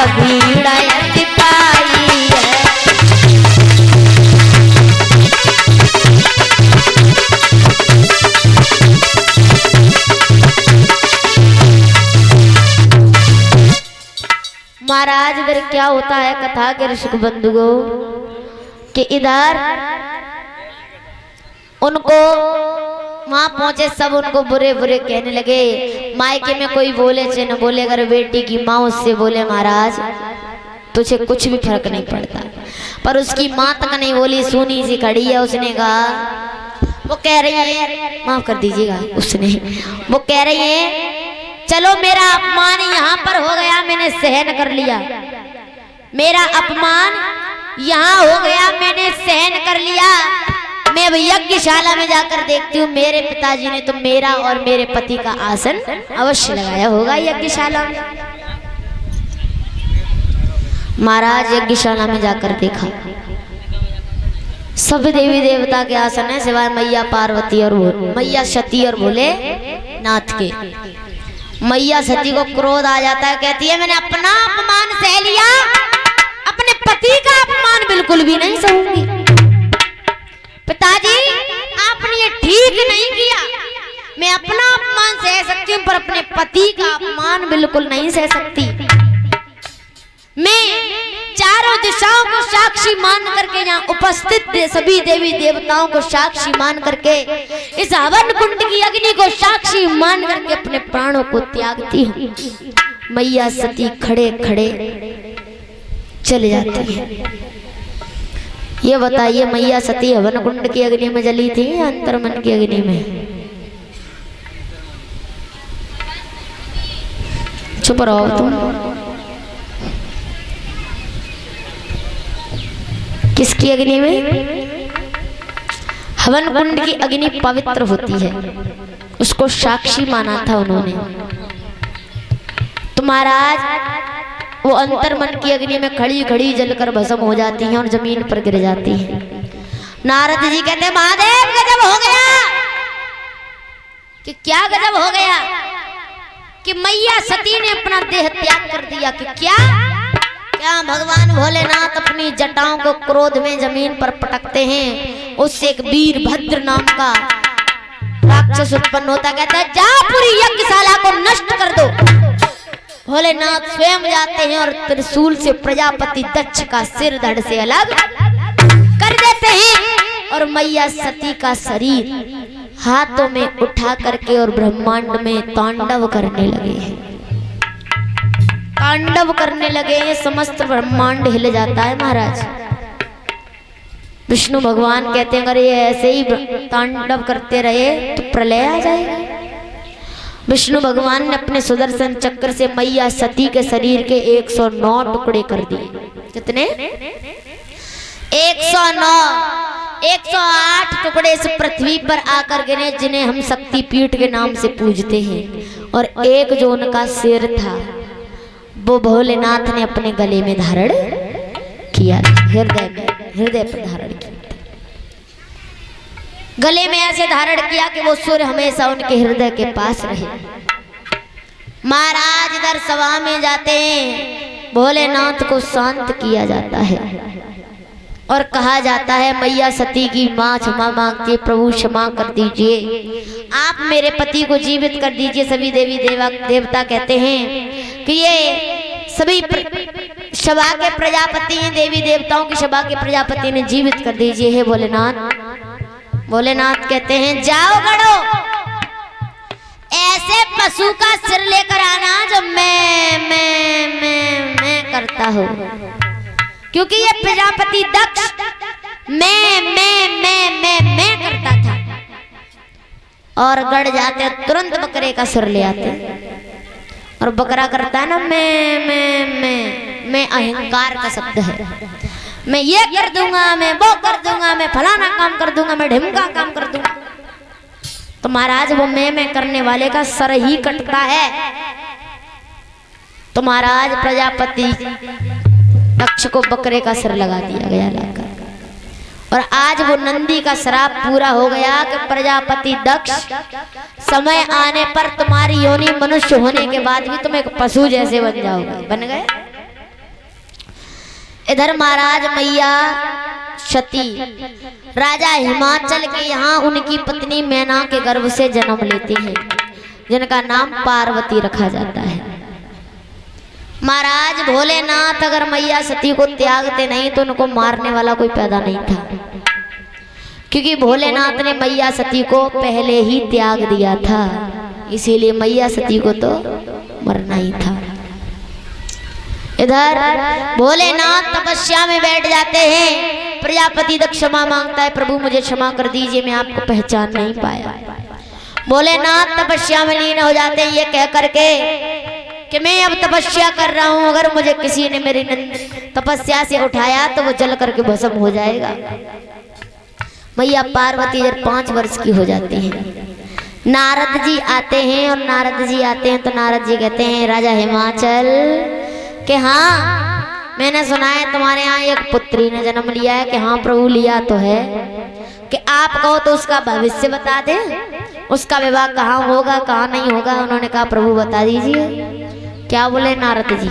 भीड़ सिपाही है। महाराज इधर क्या होता है कथा के ऋषिक बंधुओं कि इधर उनको वहां पहुंचे सब उनको बुरे बुरे कहने लगे। मायके में कोई बोले चाहे न बोले, अगर बेटी की माँ उससे बोले महाराज तुझे कुछ भी फर्क नहीं पड़ता, पर उसकी माँ तक नहीं बोली, सुनी सी खड़ी है। उसने कहा, वो कह रही है, माफ कर दीजिएगा, उसने वो कह रही है चलो मेरा अपमान यहाँ पर हो गया, मैंने सहन कर लिया, मेरा अपमान यहाँ हो गया, मैंने सहन कर लिया। मैं अब यज्ञशाला में जाकर देखती हूँ मेरे पिताजी ने तो मेरा और मेरे पति का आसन अवश्य लगाया होगा यज्ञशाला में। महाराज यज्ञशाला में जाकर देखा, सब देवी देवता के आसन है सिवाय मैया पार्वती और मैया सती और भोले नाथ के। मैया सती को क्रोध आ जाता है, कहती है मैंने अपना अपमान सह लिया, अपने पति का अपमान बिल्कुल भी नहीं सहूंगी। पिताजी आपने ये ठीक नहीं किया, मैं अपना अपमान सह सकती हूँ पर अपने पति का अपमान बिल्कुल नहीं सह सकती। मैं चारों दिशाओं को साक्षी मान करके यहाँ उपस्थित सभी देवी देवताओं को साक्षी मान करके इस हवन कुंड की अग्नि को साक्षी मान करके अपने प्राणों को त्यागती हूँ। मैया सती खड़े खड़े चले जाती है। ये बताइए मैया सती हवन कुंड की अग्नि में जली थी या अंतर्मन की अग्नि में? चुप रहो तुम। किसकी अग्नि में? हवन कुंड की अग्नि पवित्र होती है, उसको साक्षी माना था उन्होंने। तो महाराज वो अंतर्मन की अग्नि में खड़ी खड़ी जलकर भस्म हो जाती हैं और जमीन पर गिर जाती हैं। नारद जी कहते हैं महादेव गजब हो गया। कि क्या गजब हो गया? कि मैया सती ने अपना देह त्याग कर दिया। कि क्या क्या भगवान भोलेनाथ अपनी जटाओं को क्रोध में जमीन पर पटकते हैं, उससे एक वीरभद्र नाम का राक्षस उत्पन्न होता। कहता है जा पूरी यज्ञशाला को नष्ट कर दो। भोलेनाथ स्वयं जाते हैं और त्रिशूल से प्रजापति दक्ष का सिर धड़ से अलग कर देते हैं और मैया सती का शरीर हाथों में उठा करके और ब्रह्मांड में तांडव करने लगे हैं। तांडव करने लगे हैं, समस्त ब्रह्मांड हिल जाता है महाराज। विष्णु भगवान कहते हैं अगर ये ऐसे ही तांडव करते रहे तो प्रलय आ जाएगा। विष्णु भगवान ने अपने सुदर्शन चक्र से मैया सती के शरीर के 109 टुकड़े कर दिए। कितने? 109। 108 टुकड़े इस पृथ्वी पर आकर गिरे जिन्हें हम शक्ति पीठ के नाम से पूजते हैं, और एक जो उनका सिर था वो भोलेनाथ ने अपने गले में धारण किया, हृदय पर धारण किया। गले में ऐसे धारण किया कि वो सूर्य हमेशा उनके हृदय के पास रहे। महाराज इधर सभा में जाते हैं, भोलेनाथ को शांत किया जाता है और कहा जाता है मैया सती की माँ क्षमा मांगती है, प्रभु क्षमा कर दीजिए, आप मेरे पति को जीवित कर दीजिए। सभी देवी देवता कहते हैं कि ये सभी सभा के प्रजापति हैं, देवी देवताओं की सभा के प्रजापति ने जीवित कर दीजिए हे भोलेनाथ। भोलेनाथ कहते हैं जाओ गढ़ो, ऐसे पशु का सिर लेकर आना जो मैं करता हूँ, क्योंकि ये प्रजापति दक्ष मैं करता था। और गढ़ जाते तुरंत बकरे का सिर ले आते, और बकरा करता है ना मैं अहंकार का शब्द है। मैं ये कर दूंगा, मैं वो कर दूंगा, मैं फलाना काम कर दूंगा, मैं ढिमका काम कर दूंगा। तो महाराज वो मैं करने वाले का सर ही कटता है। तो महाराज प्रजापति दक्ष को बकरे का सिर लगा दिया गया लाकर, और आज वो नंदी का श्राप पूरा हो गया कि प्रजापति दक्ष समय आने पर तुम्हारी योनि मनुष्य होने के बाद भी तुम एक पशु जैसे बन जाओगे। बन गए? इधर महाराज मैया सती राजा हिमाचल के यहाँ उनकी पत्नी मैना के गर्भ से जन्म लेती हैं, जिनका नाम पार्वती रखा जाता है। महाराज भोलेनाथ अगर मैया सती को त्यागते नहीं तो उनको मारने वाला कोई पैदा नहीं था, क्योंकि भोलेनाथ ने मैया सती को पहले ही त्याग दिया था, इसीलिए मैया सती को तो मरना ही था। इधर भोलेनाथ तपस्या में बैठ जाते हैं। प्रजापति दक्ष क्षमा मांगता है, प्रभु मुझे क्षमा कर दीजिए, मैं आपको पहचान नहीं पाया। भोलेनाथ तपस्या में लीन हो जाते हैं, ये कह करके कि मैं अब तपस्या कर रहा हूं, अगर मुझे किसी ने मेरी तपस्या से उठाया तो वो जल करके भस्म हो जाएगा। मैया पार्वती जब 5 वर्ष की हो जाती है, नारद जी आते हैं, और नारद जी आते हैं तो नारद जी कहते हैं राजा हिमाचल कि हाँ मैंने सुना है तुम्हारे यहाँ एक पुत्री ने जन्म लिया है। कि हाँ प्रभु लिया तो है, कि आप कहो तो उसका भविष्य बता दे, उसका विवाह कहाँ होगा कहाँ नहीं होगा। उन्होंने कहा प्रभु बता दीजिए। क्या बोले नारद जी?